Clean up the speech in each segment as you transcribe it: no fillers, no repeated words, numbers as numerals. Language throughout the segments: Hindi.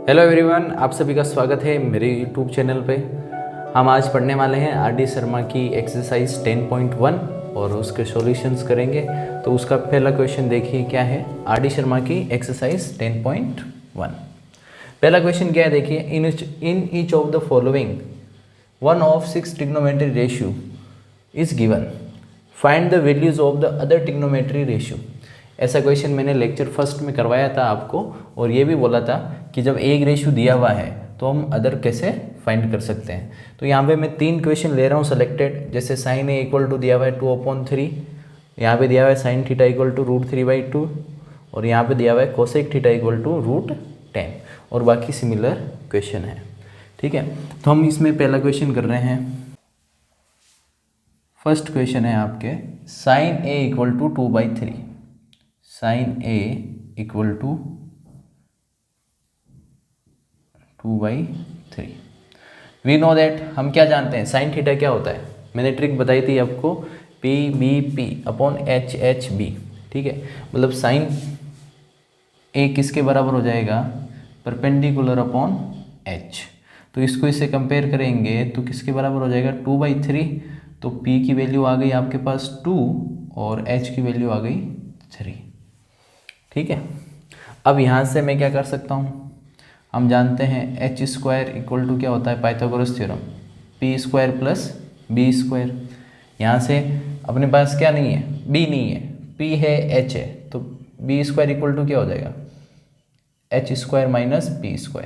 हेलो एवरीवन, आप सभी का स्वागत है मेरे यूट्यूब चैनल पे। हम आज पढ़ने वाले हैं आर डी शर्मा की एक्सरसाइज 10.1 और उसके सॉल्यूशंस करेंगे। तो उसका पहला क्वेश्चन देखिए क्या है। आर डी शर्मा की एक्सरसाइज 10.1 पहला क्वेश्चन क्या है देखिए। In each of the following one of 6 trigonometry ratio is given, find the values of the other trigonometry ratio. ऐसा क्वेश्चन मैंने लेक्चर फर्स्ट में करवाया था आपको, और ये भी बोला था कि जब एक रेशियो दिया हुआ है तो हम अदर कैसे फाइंड कर सकते हैं। तो यहाँ पे मैं 3 क्वेश्चन ले रहा हूँ सेलेक्टेड। जैसे साइन ए इक्वल टू दिया हुआ है 2/3, यहाँ पे दिया हुआ है साइन थीटा इक्वल टू √3/2, और यहाँ पे दिया हुआ है कोसेक थीटा इक्वल टू √10, और बाकी सिमिलर क्वेश्चन है। ठीक है, तो हम इसमें पहला क्वेश्चन कर रहे हैं। फर्स्ट क्वेश्चन है आपके sine A equal to 2/3, sine A equal to 2/3। We know that, हम क्या जानते हैं साइन थीटा क्या होता है। मैंने ट्रिक बताई थी आपको, P/B/H/B। ठीक है, मतलब साइन ए किसके बराबर हो जाएगा, परपेंडिकुलर अपॉन H। तो इसको इससे कंपेयर करेंगे तो किसके बराबर हो जाएगा 2/3। तो P की वैल्यू आ गई आपके पास 2 और H की वैल्यू आ गई 3। ठीक है, अब यहाँ से मैं क्या कर सकता हूँ, हम जानते हैं h² इक्वल टू क्या होता है, Pythagoras theorem, p² plus b²। यहाँ से अपने पास क्या नहीं है, b नहीं है, p है, h है, तो b² इक्वल टू क्या हो जाएगा, h² माइनस p²,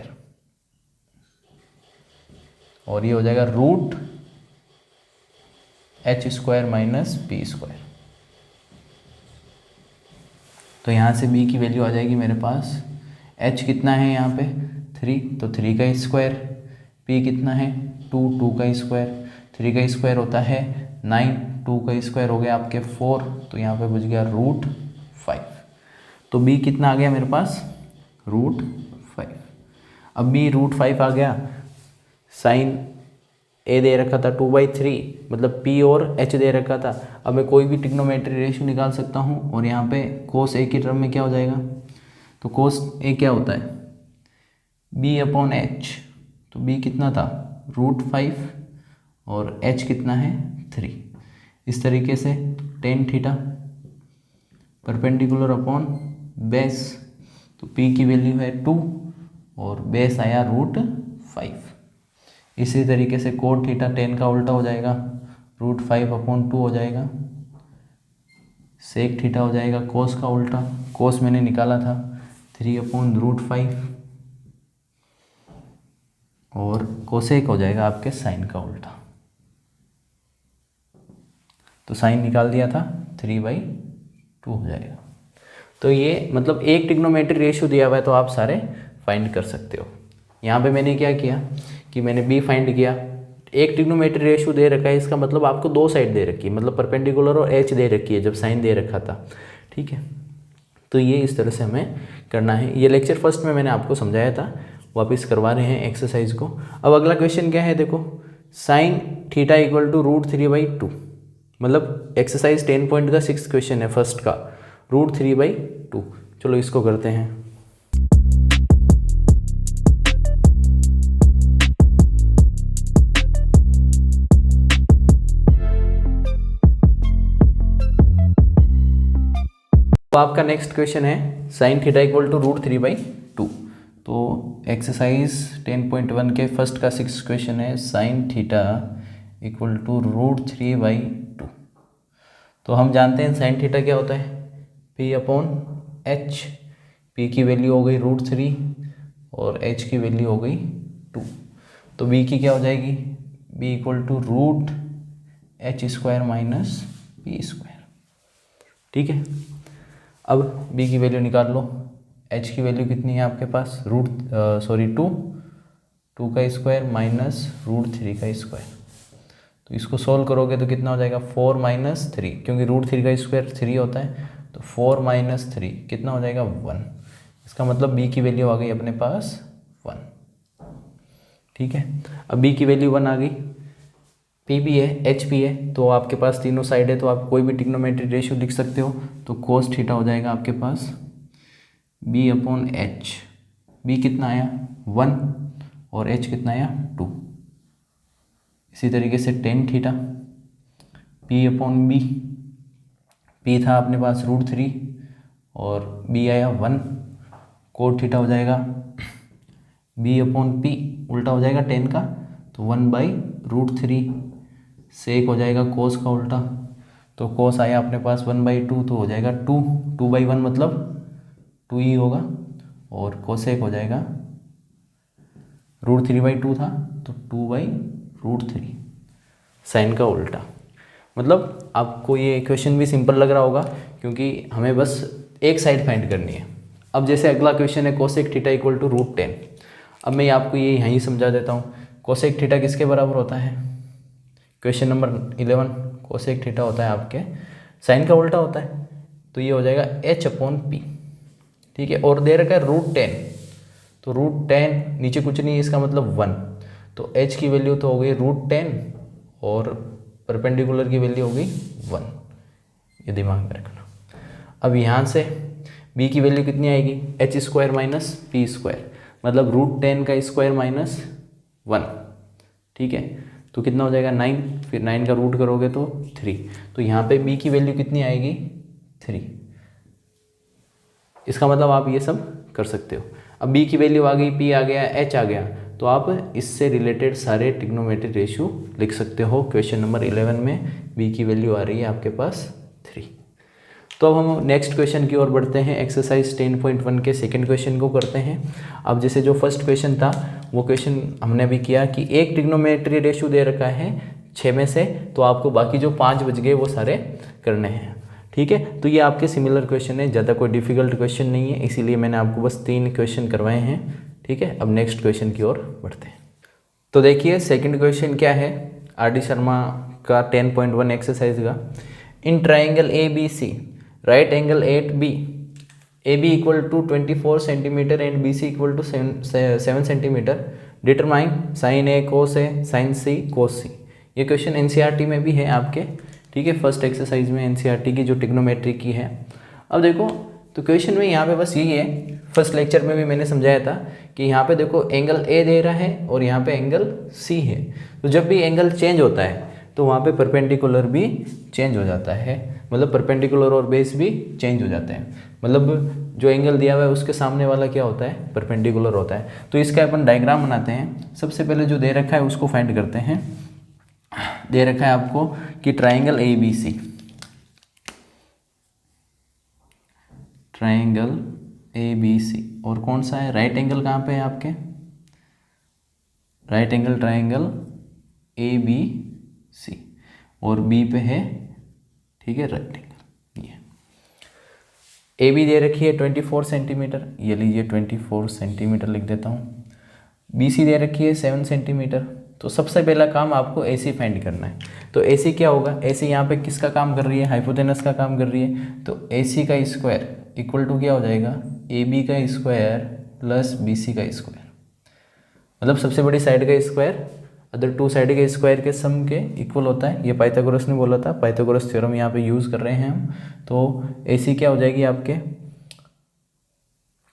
और ये हो जाएगा √h² माइनस p²। तो यहाँ से b की वैल्यू आ जाएगी मेरे पास, h कितना है यहाँ पे 3, तो 3 का स्क्वायर, p कितना है 2 का स्क्वायर, 3 का स्क्वायर होता है 9, 2 का स्क्वायर हो गया आपके 4, तो यहाँ पे बच गया √5। तो b कितना आ गया मेरे पास, √5। अब b √5 आ गया, साइन ए दे रखा था 2/3, मतलब p और h दे रखा था। अब मैं कोई भी ट्रिग्नोमेट्री रेशियो निकाल सकता हूँ, और यहाँ पे कोस ए की टर्म में क्या हो जाएगा, तो कोस ए क्या होता है b/h। तो b कितना था √5 और h कितना है 3। इस तरीके से tan theta perpendicular upon base, तो p की वैल्यू है 2 और बेस आया √5। इसी तरीके से कोट थीटा tan का उल्टा हो जाएगा, √5/2 हो जाएगा। सेक थीटा हो जाएगा कोस का उल्टा, कोस मैंने निकाला था 3/√5, और कोसेक हो जाएगा आपके साइन का उल्टा। तो साइन निकाल दिया था 3/2 हो जाएगा। तो ये मतलब एक ट्रिग्नोमेट्री रेशियो दिया हुआ है तो आप सारे फाइंड कर सकते हो। यहाँ पे मैंने क्या किया कि मैंने b फाइंड किया। एक ट्रिग्नोमेट्री रेशियो दे रखा है, इसका मतलब आपको 2 साइड दे रखी है, मतलब परपेंडिकुलर और h दे रखी है जब साइन दे रखा था। ठीक है, तो ये इस तरह से हमें करना है। ये लेक्चर फर्स्ट में मैंने आपको समझाया था, वापस करवा रहे हैं एक्सरसाइज को। अब अगला क्वेश्चन क्या है देखो, साइन थीटा इक्वल टू √3/2, मतलब एक्सरसाइज 10.6 क्वेश्चन है फर्स्ट का, √3/2। चलो इसको करते हैं। तो आपका नेक्स्ट क्वेश्चन है साइन थीटा इक्वल टू √3/2। तो एक्सरसाइज 10.1 के फर्स्ट का 6 क्वेश्चन है साइन थीटा इक्वल टू √3/2। तो हम जानते हैं साइन थीटा क्या होता है, p/h। p की वैल्यू हो गई √3 और h की वैल्यू हो गई 2। तो b की क्या हो जाएगी, b equal to √h² minus p²। ठीक है, अब b की वैल्यू निकाल लो। h की वैल्यू कितनी है आपके पास, 2 का स्क्वायर माइनस √3 का स्क्वायर। तो इसको सॉल्व करोगे तो कितना हो जाएगा 4 - 3, क्योंकि √3 का स्क्वायर 3 होता है, तो 4 - 3 कितना हो जाएगा 1। इसका मतलब b की वैल्यू आ गई अपने पास 1। ठीक है, अब b की वैल्यु 1 आ गई, p भी है h भी है, तो आपके पास तीनों साइड है, तो आप कोई भी ट्रिग्नोमेट्री रेशियो लिख सकते हो। तो कोस थीटा हो जाएगा आपके पास b/h बी कितना आया 1 और एच कितना आया 2। इसी तरीके से tan theta P upon B, P था अपने पास √3 और बी आया 1, कोट थीटा हो जाएगा बी अपॉन पी, उल्टा हो जाएगा टेन का तो 1/√3, सेक हो जाएगा कोस का उल्टा, तो कोस आया अपने पास 1/2 तो हो जाएगा 2/1 मतलब 2 ही होगा, और कोसेक हो जाएगा √3/2 था तो 2/√3, साइन का उल्टा। मतलब आपको ये क्वेश्चन भी सिंपल लग रहा होगा क्योंकि हमें बस एक साइड फाइंड करनी है। अब जैसे अगला क्वेश्चन है कोसेक थीटा इक्वल टू √10। अब मैं आपको ये यहीं समझा देता हूँ। कोसेक थीटा किसके बराबर होता है? क्वेश्चन नंबर 11, कोसेक थीटा होता है आपके साइन का उल्टा होता है, तो ये हो जाएगा h/p, ठीक है। और दे रखा है √10, तो √10 नीचे कुछ नहीं है, इसका मतलब 1, तो h की वैल्यू तो हो गई √10 और परपेंडिकुलर की वैल्यू हो गई 1, ये दिमाग में रखना। अब यहाँ से b की वैल्यू कितनी आएगी? h² - p², मतलब √10 का स्क्वायर माइनस 1, ठीक है, तो कितना हो जाएगा 9, फिर 9 का रूट करोगे तो 3, तो यहाँ पे b की वैल्यू कितनी आएगी 3। इसका मतलब आप ये सब कर सकते हो। अब b की वैल्यू आ गई, p आ गया, h आ गया, तो आप इससे रिलेटेड सारे ट्रिग्नोमेट्री रेशियो लिख सकते हो। क्वेश्चन नंबर 11 में b की वैल्यू आ रही है आपके पास 3। तो अब हम नेक्स्ट क्वेश्चन की ओर बढ़ते हैं। एक्सरसाइज 10.1 के सेकंड क्वेश्चन को करते हैं। अब जैसे जो फर्स्ट क्वेश्चन था वो क्वेश्चन हमने अभी किया कि एक ट्रिग्नोमेट्री रेशियो दे रखा है 6 में से, तो आपको बाकी जो 5 बच गए वो सारे करने हैं, ठीक है। तो ये आपके सिमिलर क्वेश्चन है, ज़्यादा कोई डिफिकल्ट क्वेश्चन नहीं है, इसीलिए मैंने आपको बस 3 क्वेश्चन करवाए हैं, ठीक है। अब नेक्स्ट क्वेश्चन की ओर बढ़ते हैं। तो देखिए सेकंड क्वेश्चन क्या है आर डी शर्मा का 10.1 एक्सरसाइज का। In triangle A B C right angle at B, A B equal to 24 centimetre and B C equal to 7 centimetre, determine sine A cos A sine C cos C. ये क्वेश्चन एनसीईआरटी में भी है आपके, ठीक है, फर्स्ट एक्सरसाइज में एनसीईआरटी की जो ट्रिग्नोमेट्री की है। अब देखो तो क्वेश्चन में यहाँ पे बस यही है, फर्स्ट लेक्चर में भी मैंने समझाया था कि यहाँ पे देखो एंगल ए दे रहा है और यहाँ पे एंगल सी है, तो जब भी एंगल चेंज होता है तो वहाँ पे परपेंडिकुलर भी चेंज हो जाता है, मतलब परपेंडिकुलर और बेस भी चेंज हो जाते हैं, मतलब जो एंगल दिया हुआ है उसके सामने वाला क्या होता है? परपेंडिकुलर होता है। तो इसका अपन डायग्राम बनाते हैं। सबसे पहले जो दे रखा है उसको फाइंड करते हैं। दे रखा है आपको कि triangle A B C, triangle A B C, और कौन सा है? राइट एंगल कहाँ पे है आपके? Right angle triangle A B C, और बी पे है, ठीक है, राइट एंगल। ये ए बी दे रखी है 24 सेंटीमीटर, ये लीजिए 24 सेंटीमीटर लिख देता हूँ। बी सी दे रखी है 7 सेंटीमीटर। तो सबसे पहला काम आपको ए सी फाइंड करना है। तो ए सी क्या होगा? ए सी यहाँ पे किसका काम कर रही है? हाइपोटेनस का काम कर रही है। तो ए सी का स्क्वायर इक्वल टू क्या हो जाएगा? ए बी का स्क्वायर प्लस बी सी का स्क्वायर, मतलब सबसे बड़ी साइड का स्क्वायर अदर टू साइड के स्क्वायर के सम के इक्वल होता है। ये पाइथागोरस ने बोला था, पाइथागोरस थ्योरम यहाँ पे यूज़ कर रहे हैं हम। तो ए सी क्या हो जाएगी आपके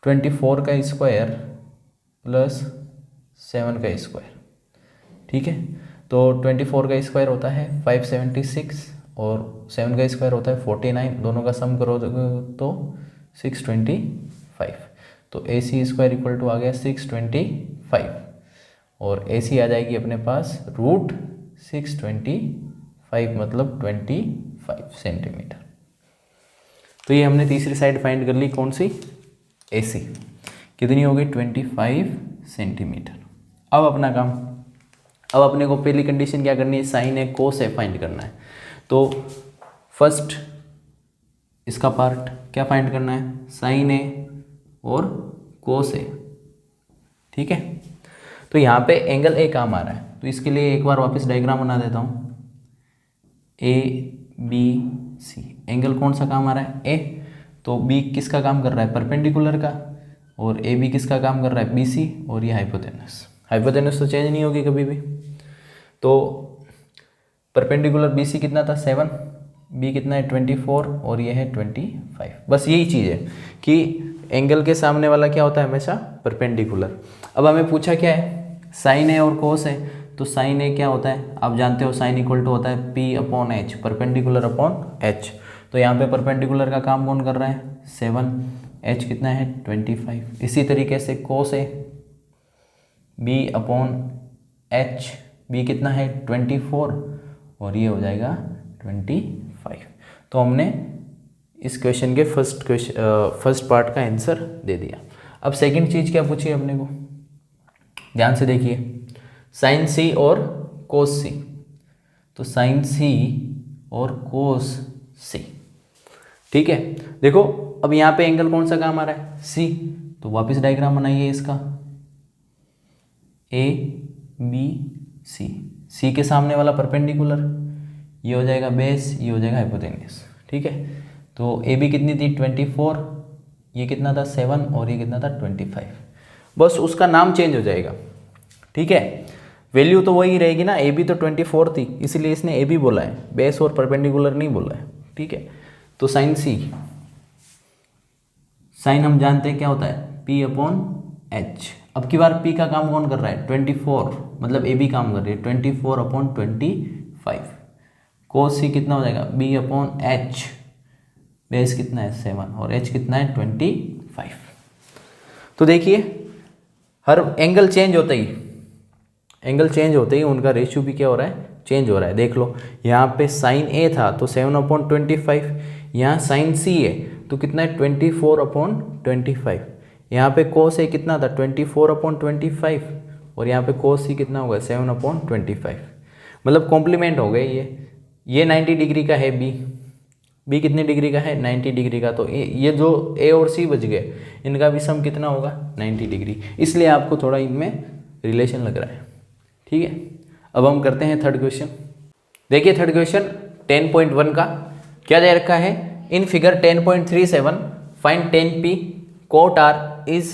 24 का स्क्वायर प्लस 7 का स्क्वायर, ठीक है। तो 24 का स्क्वायर होता है 576 और 7 का स्क्वायर होता है 49, दोनों का सम करो तो 625। तो ए सी स्क्वायर इक्वल टू आ गया 625, और ए सी आ जाएगी अपने पास √625, मतलब 25 सेंटीमीटर। तो ये हमने तीसरी साइड फाइंड कर ली, कौन सी? ए सी कितनी हो गई? 25 सेंटीमीटर। अब अपना काम, अब अपने को पहली कंडीशन क्या करनी है? Sign A cos A find करना है। तो फर्स्ट इसका पार्ट क्या फाइंड करना है? साइन ए और कोस ए, ठीक है। तो यहाँ पे एंगल ए काम आ रहा है, तो इसके लिए एक बार वापस डायग्राम बना देता हूँ। ए बी सी, एंगल कौन सा काम आ रहा है? ए, तो बी किसका काम कर रहा है? परपेंडिकुलर का, और ए बी किसका काम कर रहा है? बी सी, और ये हाइपोटेनस। हाइपोटेनस तो चेंज नहीं होगी कभी भी। तो परपेंडिकुलर बी सी कितना था? 7, बी कितना है? 24, और ये है 25। बस यही चीज़ है कि एंगल के सामने वाला क्या होता है हमेशा परपेंडिकुलर। अब हमें पूछा क्या है, साइन है और कोस है, तो साइन ए क्या होता है आप जानते हो, साइन इक्वल टू होता है P upon H, perpendicular upon H. तो यहाँ पे परपेंडिकुलर का काम कौन कर रहा है 7, एच कितना है 25। इसी तरीके से कोस है B अपॉन एच, बी कितना है 24 और ये हो जाएगा 25। तो हमने इस क्वेश्चन के फर्स्ट पार्ट का आंसर दे दिया। अब सेकंड चीज़ क्या पूछी अपने को, ध्यान से देखिए, साइन सी और कोस सी। तो साइन सी और कोस सी, ठीक है। देखो अब यहाँ पे एंगल कौन सा काम आ रहा है सी, तो वापस डायग्राम बनाइए इसका, ए बी सी, सी के सामने वाला परपेंडिकुलर, ये हो जाएगा बेस, ये हो जाएगा हाइपोटेन्यूस, ठीक है। तो ए बी कितनी थी 24, ये कितना था 7 और ये कितना था 25। बस उसका नाम चेंज हो जाएगा, ठीक है। वैल्यू तो वही रहेगी ना, ए बी तो 24 थी इसलिए इसने ए बी बोला है, बेस और परपेंडिकुलर नहीं बोला है, ठीक है। तो साइन सी, साइन हम जानते हैं क्या होता है P अपॉन एच। अब की बार P का काम कौन कर रहा है 24, मतलब ए बी काम कर रही है 24 अपॉन 25। कोस सी कितना हो जाएगा B अपॉन एच, बेस कितना है 7 और एच कितना है 25। तो देखिए हर एंगल चेंज होते ही उनका रेशियो भी क्या हो रहा है चेंज हो रहा है। देख लो यहाँ पे साइन ए था तो 7 अपॉन 25, यहाँ साइन सी है तो कितना है 24 अपॉन 25, यहाँ पे कोस ए कितना था 24 अपॉन 25 और यहाँ पे कोस सी कितना होगा 7 अपॉन 25, मतलब कॉम्प्लीमेंट हो गए ये 90 डिग्री का है बी कितने डिग्री का है 90 डिग्री का। तो ये जो ए और सी बच गए इनका भी सम कितना होगा 90 डिग्री, इसलिए आपको थोड़ा इनमें रिलेशन लग रहा है, ठीक है। अब हम करते हैं थर्ड क्वेश्चन। देखिए थर्ड क्वेश्चन 10.1 का क्या दे रखा है, in figure 10.37 find 10p quote R is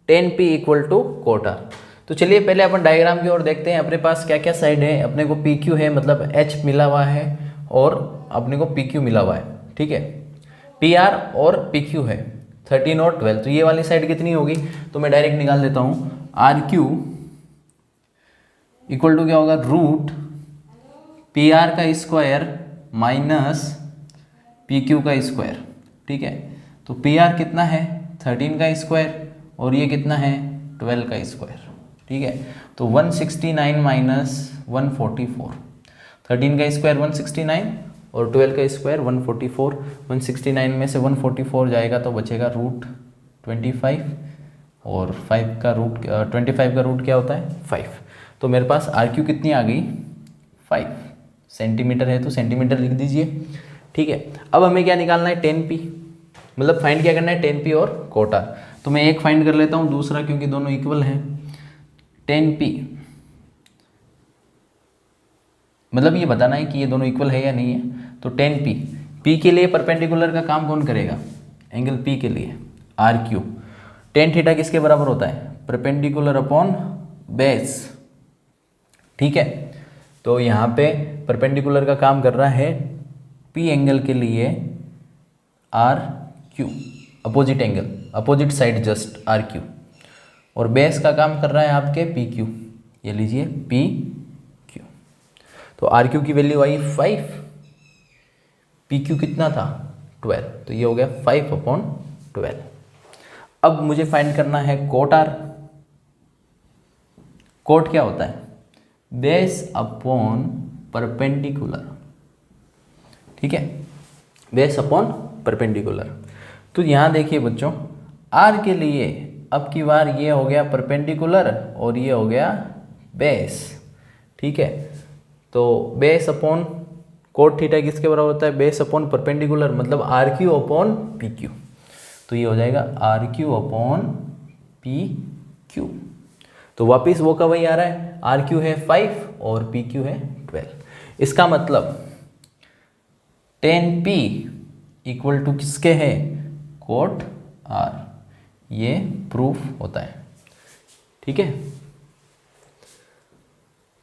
10p equal to quote R. तो चलिए पहले अपन डायग्राम की ओर देखते हैं, अपने पास क्या क्या साइड है, अपने को PQ है मतलब H मिला हुआ है और अपने को PQ मिला हुआ है, ठीक है। PR और PQ है 13 और 12, तो ये वाली साइड कितनी होगी, तो मैं डायरेक्ट निकाल देता हूँ RQ इक्वल टू क्या होगा रूट PR का स्क्वायर माइनस PQ का स्क्वायर, ठीक है। तो PR कितना है 13 का स्क्वायर और ये कितना है 12 का स्क्वायर, ठीक है। तो 169 माइनस 144, 13 का स्क्वायर 169 और 12 का स्क्वायर 144, 169 में से 144 जाएगा तो बचेगा रूट 25 और 5 का रूट 25 का रूट क्या होता है 5। तो मेरे पास RQ कितनी आ गई 5 सेंटीमीटर है तो सेंटीमीटर लिख दीजिए, ठीक है। अब हमें क्या निकालना है 10p, मतलब फाइंड क्या करना है 10p और कोट आर। तो मैं एक फाइंड कर लेता हूँ दूसरा क्योंकि दोनों इक्वल हैं। 10p मतलब ये बताना है कि ये दोनों इक्वल है या नहीं है। तो 10p, p के लिए परपेंडिकुलर का काम कौन करेगा, एंगल p के लिए RQ। tan थीटा किसके बराबर होता है परपेंडिकुलर अपॉन बेस, ठीक है। तो यहाँ पे परपेंडिकुलर का काम कर रहा है p एंगल के लिए RQ, opposite angle opposite side just RQ, और बेस का काम कर रहा है आपके PQ, ये लीजिए PQ। तो RQ की वैल्यू आई 5, PQ कितना था 12, तो ये हो गया 5 अपॉन 12। अब मुझे फाइंड करना है कोट आर। कोट क्या होता है बेस अपॉन परपेंडिकुलर, ठीक है, बेस अपॉन परपेंडिकुलर। तो यहाँ देखिए बच्चों R के लिए अब की बार ये हो गया परपेंडिकुलर और ये हो गया बेस, ठीक है। तो बेस अपॉन कोट थीटा किसके बराबर होता है बेस अपॉन परपेंडिकुलर, मतलब RQ अपॉन PQ। तो ये हो जाएगा RQ अपॉन PQ। तो वापिस वो का वही आ रहा है, RQ है 5 और PQ है 12। इसका मतलब 10p इक्वल टू किसके है कोट R, ये प्रूफ होता है, ठीक है।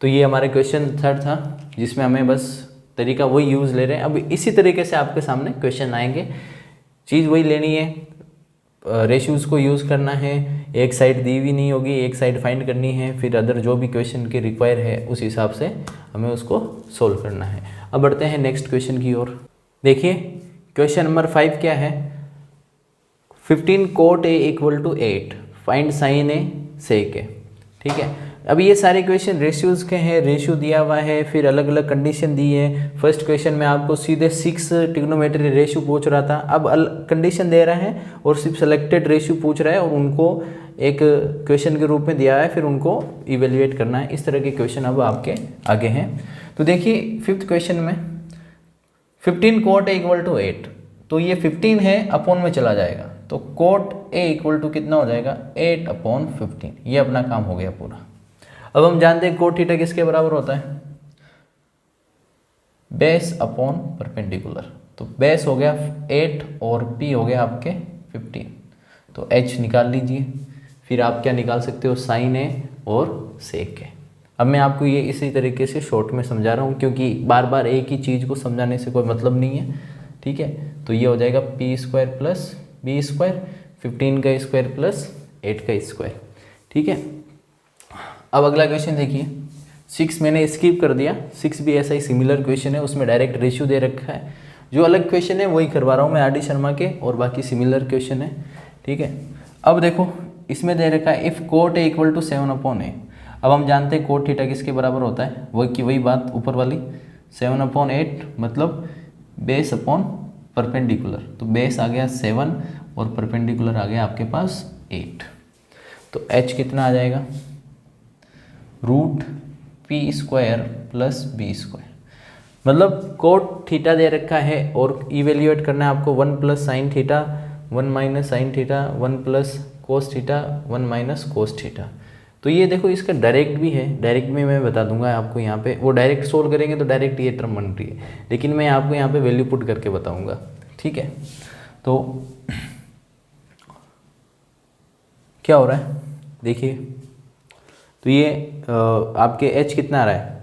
तो ये हमारे क्वेश्चन थर्ड था जिसमें हमें बस तरीका वही यूज़ ले रहे हैं। अब इसी तरीके से आपके सामने क्वेश्चन आएंगे, चीज़ वही लेनी है, रेशियोज़ को यूज़ करना है, एक साइड दी हुई नहीं होगी, एक साइड फाइंड करनी है, फिर अदर जो भी क्वेश्चन के रिक्वायर है उस हिसाब से हमें उसको सोल्व करना है। अब बढ़ते हैं नेक्स्ट क्वेश्चन की ओर। देखिए क्वेश्चन नंबर 5 क्या है, 15 cot A = 8, फाइंड साइन ए सेक ए। ठीक है, अब ये सारे क्वेश्चन रेशियोज़ के हैं, रेशियो दिया हुआ है, फिर अलग अलग कंडीशन दी है। फर्स्ट क्वेश्चन में आपको सीधे 6 ट्रिग्नोमेट्री रेशियो पूछ रहा था, अब कंडीशन दे रहा है और सिर्फ सेलेक्टेड रेशियो पूछ रहा है और उनको एक क्वेश्चन के रूप में दिया है, फिर उनको इवेल्युएट करना है। इस तरह के क्वेश्चन अब आपके आगे हैं। तो देखिए 5th क्वेश्चन में 15 cot A = 8, तो ये 15 है अपॉन में चला जाएगा, तो cot A = कितना हो जाएगा 8/15। ये अपना काम हो गया पूरा। अब हम जानते हैं cot थीटा किसके बराबर होता है, बेस अपॉन परपेंडिकुलर। तो बेस हो गया 8 और p हो गया आपके 15, तो h निकाल लीजिए। फिर आप क्या निकाल सकते हो, साइन ए और सेक ए। अब मैं आपको ये इसी तरीके से शॉर्ट में समझा रहा हूँ, क्योंकि बार बार एक ही चीज़ को समझाने से कोई मतलब नहीं है। ठीक है, तो ये हो जाएगा p² + b², 15 का स्क्वायर प्लस 8 का स्क्वायर। ठीक है, अब अगला क्वेश्चन देखिए, 6 मैंने स्किप कर दिया, 6 भी ऐसा ही सिमिलर क्वेश्चन है, उसमें डायरेक्ट रेशियो दे रखा है। जो अलग क्वेश्चन है वही करवा रहा हूँ मैं आर.डी. शर्मा के, और बाकी सिमिलर क्वेश्चन है। ठीक है, अब देखो इसमें दे रखा है इफ़ cot A = 7/8। अब हम जानते हैं cot थीटा किसके बराबर होता है, वही बात ऊपर वाली, 7/8 मतलब बेस अपॉन परपेंडिकुलर। तो बेस आ गया 7 और परपेंडिकुलर आ गया आपके पास 8। तो h कितना आ जाएगा, √p² + b²। मतलब cot थीटा दे रखा है और इवेल्युएट करना है आपको 1 + sin theta, 1 - sin theta, 1 + cos theta, 1 - cos theta. तो ये देखो इसका डायरेक्ट भी है, डायरेक्ट में मैं बता दूंगा आपको। यहाँ पे वो डायरेक्ट सोल्व करेंगे तो डायरेक्ट ये टर्म बन रही है, लेकिन मैं आपको यहाँ पे वैल्यू पुट करके बताऊंगा। ठीक है, तो क्या हो रहा है देखिए, तो ये आपके h कितना आ रहा है,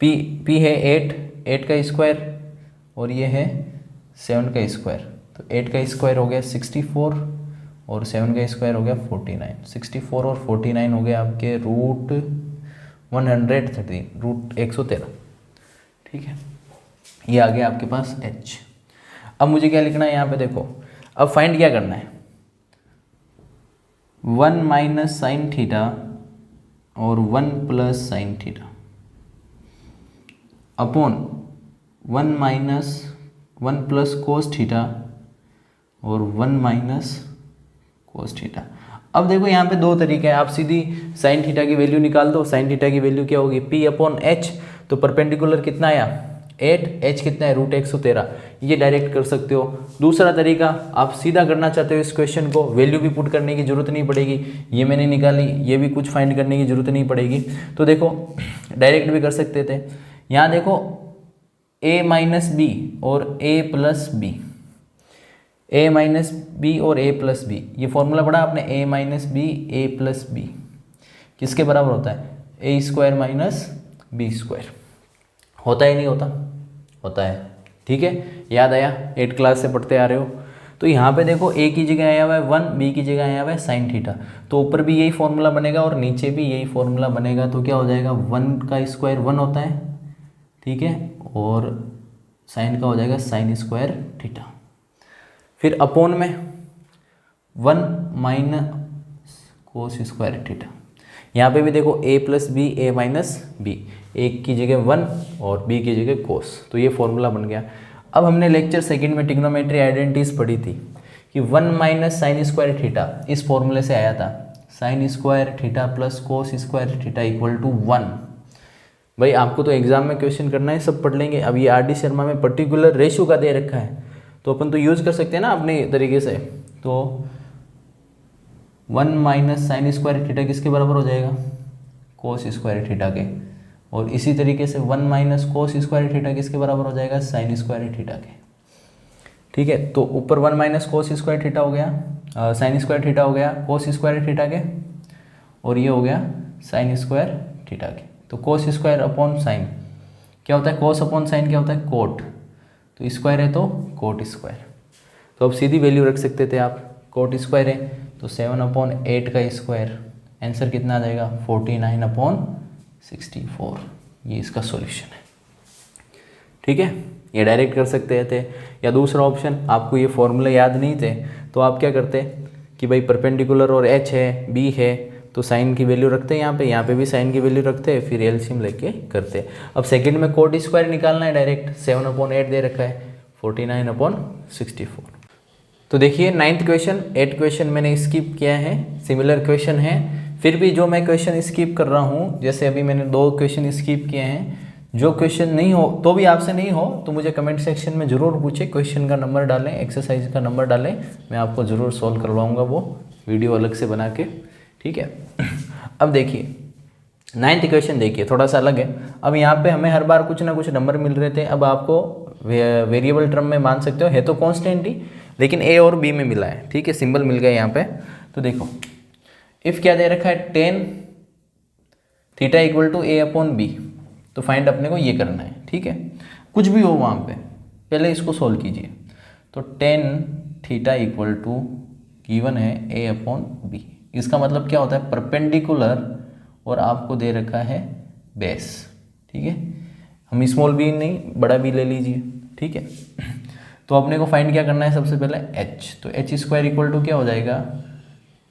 p है 8 का स्क्वायर और ये है 7 का स्क्वायर। तो 8 का स्क्वायर हो गया 64 और 7 का स्क्वायर हो गया 49। 64 और 49 हो गया आपके √113। ठीक है, ये आ गया आपके पास h। अब मुझे क्या लिखना है यहाँ पे देखो, अब फाइंड क्या करना है, 1 - sin थीटा और 1 + sin theta upon 1 + cos theta और 1 - cos थीटा। अब देखो यहाँ पे दो तरीके हैं, आप सीधी sin थीटा की वैल्यू निकाल दो। sin थीटा की वैल्यू क्या होगी, p/h। तो परपेंडिकुलर कितना आया 8, h कितना है √113। ये डायरेक्ट कर सकते हो। दूसरा तरीका, आप सीधा करना चाहते हो इस क्वेश्चन को, वैल्यू भी पुट करने की जरूरत नहीं पड़ेगी, ये मैंने निकाली, ये भी कुछ फाइंड करने की जरूरत नहीं पड़ेगी। तो देखो डायरेक्ट भी कर सकते थे। यहाँ देखो a - b और a + b, a - b और a + b, ये फॉर्मूला पढ़ा आपने, a - b a + b किसके बराबर होता है, a² - b²। होता ही नहीं होता, होता है। ठीक है, याद आया, 8 क्लास से पढ़ते आ रहे हो। तो यहाँ पे देखो a की जगह आया हुआ है 1, b की जगह आया हुआ है sin थीटा, तो ऊपर भी यही फॉर्मूला बनेगा और नीचे भी यही फॉर्मूला बनेगा। तो क्या हो जाएगा, 1 का स्क्वायर 1 होता है, ठीक है, और साइन का हो जाएगा sin² थीटा। फिर अपोन में 1 - cos² थीटा। यहाँ पे भी देखो a + b a - b, एक की जगह 1 और b की जगह cos, तो ये फॉर्मूला बन गया। अब हमने लेक्चर सेकंड में ट्रिग्नोमेट्री आइडेंटिटीज पढ़ी थी कि 1 - sin² थीटा इस फॉर्मूले से आया था, sin² थीटा + cos² थीटा = 1। भाई आपको तो एग्जाम में क्वेश्चन करना है, सब पढ़ लेंगे। अब ये आर.डी. शर्मा में पर्टिकुलर रेशियो का दे रखा है, तो अपन तो यूज़ कर सकते हैं ना अपने तरीके से। तो 1 - sin² थीटा किसके बराबर हो जाएगा, cos² थीटा के, और इसी तरीके से 1 - cos² थीटा किसके बराबर हो जाएगा, sin² थीटा के। ठीक है, तो ऊपर 1 - cos² थीटा हो गया, sin² थीटा हो गया cos² थीटा के, और ये हो गया sin² थीटा के। तो cos² अपॉन साइन क्या होता है, cos अपॉन साइन क्या होता है, कोट, तो स्क्वायर है तो कोट स्क्वायर। तो अब सीधी वैल्यू रख सकते थे आप, कोट स्क्वायर है तो 7/8 का स्क्वायर, आंसर कितना आ जाएगा 49/64। ये इसका सॉल्यूशन है। ठीक है, ये डायरेक्ट कर सकते थे। या दूसरा ऑप्शन, आपको ये फॉर्मूले याद नहीं थे तो आप क्या करते कि भाई परपेंडिकुलर और एच है, बी है, तो साइन की वैल्यू रखते हैं यहाँ पे भी साइन की वैल्यू रखते हैं, फिर एलसीएम लेके करते। अब सेकंड में कोट स्क्वायर निकालना है डायरेक्ट, 7/8 दे रखा है, 49/64। तो देखिए 9th क्वेश्चन, 8th क्वेश्चन मैंने स्किप किया है, सिमिलर क्वेश्चन है। फिर भी जो मैं क्वेश्चन स्किप कर रहा हूँ, जैसे अभी मैंने 2 क्वेश्चन स्किप किए हैं, जो क्वेश्चन नहीं हो तो भी आपसे नहीं हो तो मुझे कमेंट सेक्शन में ज़रूर पूछे, क्वेश्चन का नंबर डालें, एक्सरसाइज का नंबर डालें, मैं आपको ज़रूर सॉल्व करवाऊँगा वो वीडियो अलग से बना के। ठीक है, अब देखिए 9th क्वेश्चन देखिए, थोड़ा सा अलग है। अब यहाँ पे हमें हर बार कुछ ना कुछ नंबर मिल रहे थे, अब आपको वेरिएबल टर्म में मान सकते हो, है तो कॉन्स्टेंट ही लेकिन ए और बी में मिला है। ठीक है, सिंबल मिल गया यहाँ पे। तो देखो इफ़ क्या दे रखा है, tan थीटा = a/b, तो फाइंड अपने को ये करना है। ठीक है, कुछ भी हो वहाँ पे, पहले इसको सोल्व कीजिए। तो tan थीटा = गिवन है a/b, इसका मतलब क्या होता है, परपेंडिकुलर और आपको दे रखा है बेस। ठीक है, हम स्मॉल बी नहीं बड़ा बी ले लीजिए। ठीक है, तो अपने को फाइंड क्या करना है, सबसे पहले h, तो h² क्या हो जाएगा,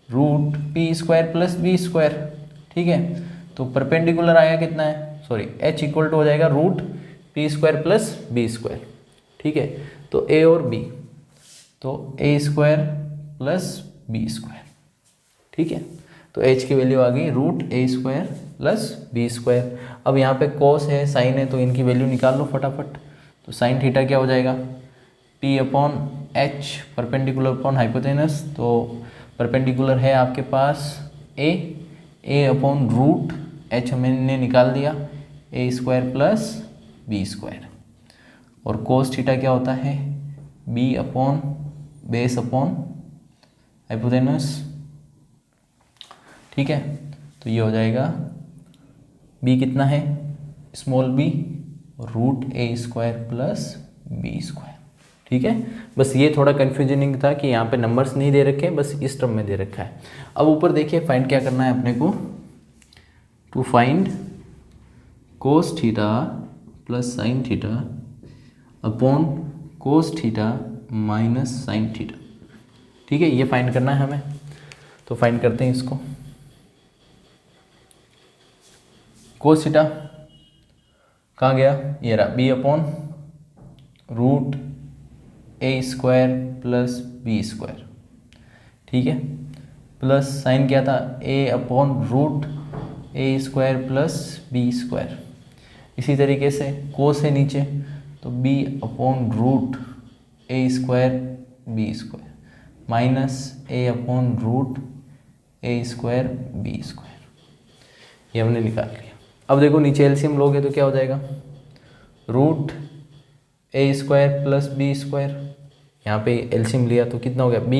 √p² + b²। ठीक है, तो परपेंडिकुलर आया कितना है, सॉरी h इक्वल टू हो जाएगा √p² + b²। ठीक है, तो a और b, तो a² + b²। ठीक है, तो h की वैल्यू आ गई √a² + b²। अब यहाँ पे cos है, साइन है, तो इनकी वैल्यू निकाल लो फटाफट। तो साइन थीटा क्या हो जाएगा, p/h परपेंडिकुलर अपॉन हाइपोटेनस, तो परपेंडिकुलर है आपके पास a/√h हमने निकाल दिया, a² + b²। और cos थीटा क्या होता है, b/बेस अपॉन हाइपोटेनस। ठीक है, तो ये हो जाएगा b कितना है, स्मॉल b, √a² + b²। ठीक है, बस ये थोड़ा कन्फ्यूजनिंग था कि यहाँ पे नंबर्स नहीं दे रखे, बस इस टर्म में दे रखा है। अब ऊपर देखिए फाइंड क्या करना है अपने को, to find cos theta + sin theta upon cos theta - sin theta. ठीक है, ये फाइंड करना है हमें, तो फाइंड करते हैं इसको। cos थीटा कहाँ गया, ये रहा, b/√a² + b²। ठीक है, प्लस साइन क्या था, a/√a² + b²। इसी तरीके से कोस है नीचे, तो b/√a² b² minus a/√a² b²। ये हमने निकाल लिया। अब देखो नीचे एलसीएम लोगे तो क्या हो जाएगा, √a² + b²। यहाँ पे एलसीएम लिया तो कितना हो गया, b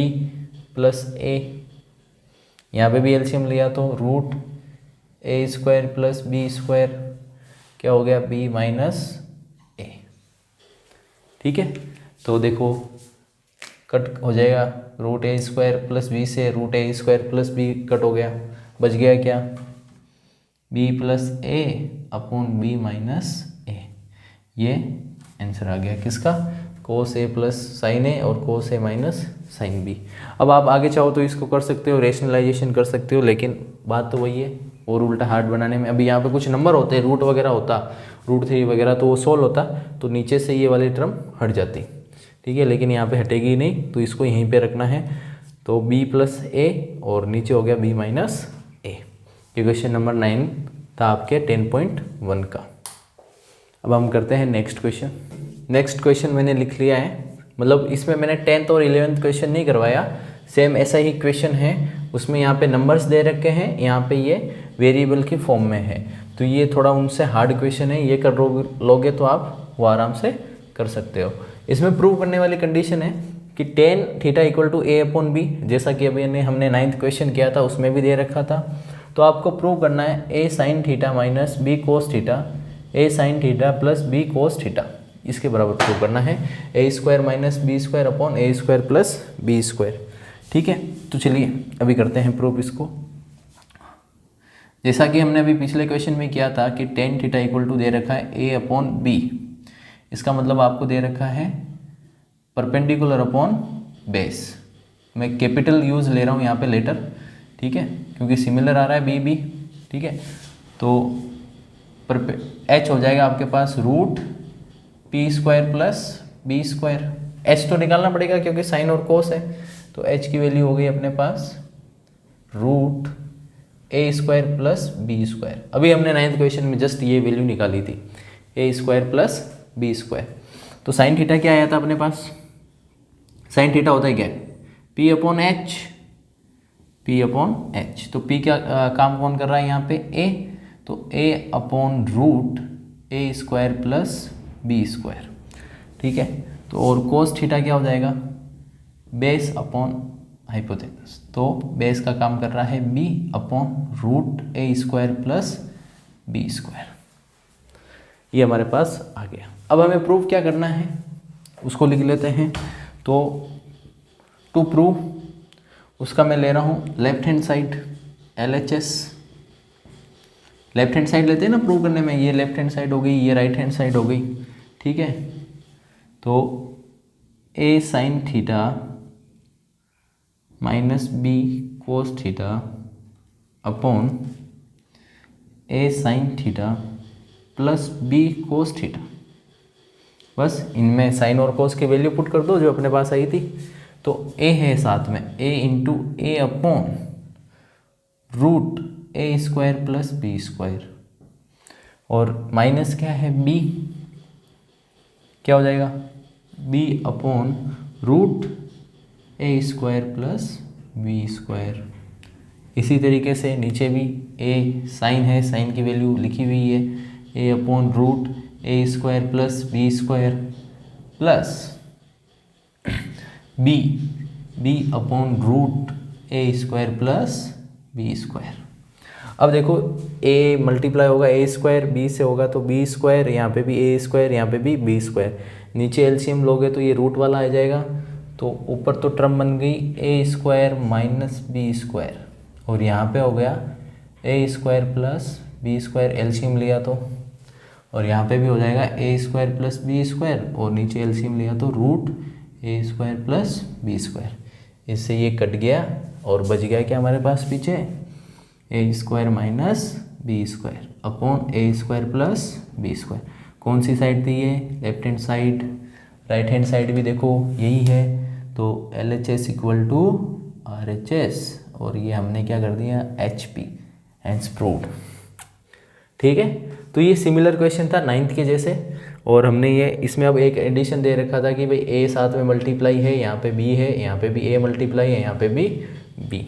+ a। यहाँ पे भी एलसीएम लिया तो √a² + b² क्या हो गया, b - a। ठीक है, तो देखो कट हो जाएगा, √a² + b से √a² + b कट हो गया, बच गया क्या, b + a/b - a। ये आंसर आ गया किसका, cos a + sin a और cos a - sin b। अब आप आगे चाहो तो इसको कर सकते हो, रेशनलाइजेशन कर सकते हो, लेकिन बात तो वही है, और उल्टा हार्ड बनाने में। अभी यहाँ पे कुछ नंबर होते हैं, रूट वगैरह होता, √3 वगैरह, तो वो सोल्व होता, तो नीचे से ये वाली टर्म हट जाती। ठीक है, लेकिन यहाँ पे हटेगी नहीं, तो इसको यहीं पे रखना है। तो b + a और नीचे हो गया b - a। ये क्वेश्चन नंबर 9 था आपके 10.1 का। अब हम करते हैं नेक्स्ट क्वेश्चन। नेक्स्ट क्वेश्चन मैंने लिख लिया है, मतलब इसमें मैंने 10th और 11th क्वेश्चन नहीं करवाया, सेम ऐसा ही क्वेश्चन है। उसमें यहाँ पे नंबर्स दे रखे हैं, यहाँ पे ये वेरिएबल की फॉर्म में है, तो ये थोड़ा उनसे हार्ड क्वेश्चन है। ये कर लोगे तो आप वो आराम से कर सकते हो। इसमें प्रूव करने वाली कंडीशन है कि tan थीटा = a/b, जैसा कि अभी हमने 9th क्वेश्चन किया था उसमें भी दे रखा था। तो आपको प्रूव करना है a sin theta - b cos theta, a sin theta + b cos theta. इसके बराबर प्रूव करना है, A square minus B square upon A square plus B square. ठीक है, तो चलिए अभी करते हैं प्रूफ इसको। जैसा कि हमने अभी पिछले क्वेश्चन में किया था कि टेन थीटा इक्वल टू दे रखा है ए अपॉन बी, इसका मतलब आपको दे रखा है परपेंडिकुलर अपॉन बेस। मैं कैपिटल यूज़ ले रहा हूँ यहाँ पे लेटर, ठीक है, क्योंकि सिमिलर आ रहा है बी बी। ठीक है, तो एच हो जाएगा आपके पास root P square plus B square. H तो निकालना पड़ेगा क्योंकि साइन और कोस है, तो एच की वैल्यू हो गई अपने पास root A square plus B square. अभी हमने 9th क्वेश्चन में जस्ट ये वैल्यू निकाली थी, ए स्क्वायर प्लस बी स्क्वायर। तो साइन थीटा क्या आया था अपने पास, साइन थीटा होता है क्या, P upon H, P upon H. तो पी क्या काम कौन कर रहा है यहाँ पे, ए, तो ए upon root A square plus B square. ठीक है, तो और कोस थीटा क्या हो जाएगा, बेस अपॉन हाइपोटेनस। तो बेस का काम कर रहा है B upon root A square plus B square. ये हमारे पास आ गया। अब हमें प्रूफ क्या करना है उसको लिख लेते हैं। तो टू प्रूव उसका मैं ले रहा हूँ left hand side LHS। Left hand side लेते हैं ना प्रूव करने में, ये लेफ्ट हैंड साइड हो गई, ये राइट हैंड साइड हो गई। ठीक है, तो A sine theta minus B cos theta upon A sine theta plus B cos theta. बस इनमें साइन और कोस की वैल्यू पुट कर दो जो अपने पास आई थी। तो ए है साथ में A into A upon root A square plus B square, और माइनस क्या है बी, क्या हो जाएगा B upon root A square plus B square. इसी तरीके से नीचे भी ए साइन है, साइन की वैल्यू लिखी हुई है, A upon root A square plus B square plus B, B upon root A square plus B square. अब देखो ए मल्टीप्लाई होगा ए स्क्वायर बी से होगा तो बी स्क्वायर, यहाँ पे भी ए स्क्वायर, यहाँ पे भी बी स्क्वायर। नीचे एलसीएम लोगे तो ये रूट वाला आ जाएगा, तो ऊपर तो टर्म बन गई A square minus B square, और यहाँ पे हो गया A square plus B square, LCM लिया तो, और यहाँ पे भी हो जाएगा A square plus B square, और नीचे एलसीएम लिया तो root A square plus B square. इससे ये कट गया और बच गया क्या हमारे पास पीछे, A square minus B square upon A square plus B square. कौन सी साइड थी ये, left hand side. Right hand side भी देखो यही है, तो LHS इक्वल टू RHS, और ये हमने क्या कर दिया HP, हैंस प्रूव्ड। ठीक है, तो ये सिमिलर क्वेश्चन था 9th के जैसे, और हमने ये इसमें अब एक एडिशन दे रखा था कि भाई A साथ में मल्टीप्लाई है, यहाँ पे B है, यहाँ पे भी A मल्टीप्लाई है, यहाँ पे भी B।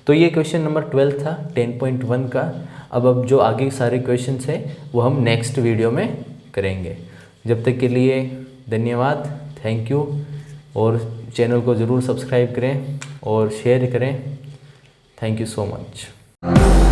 तो ये क्वेश्चन नंबर 12 था 10.1 का। अब जो आगे सारे क्वेश्चंस हैं वो हम नेक्स्ट वीडियो में करेंगे। जब तक के लिए धन्यवाद, थैंक यू, और चैनल को ज़रूर सब्सक्राइब करें और शेयर करें। Thank you so much.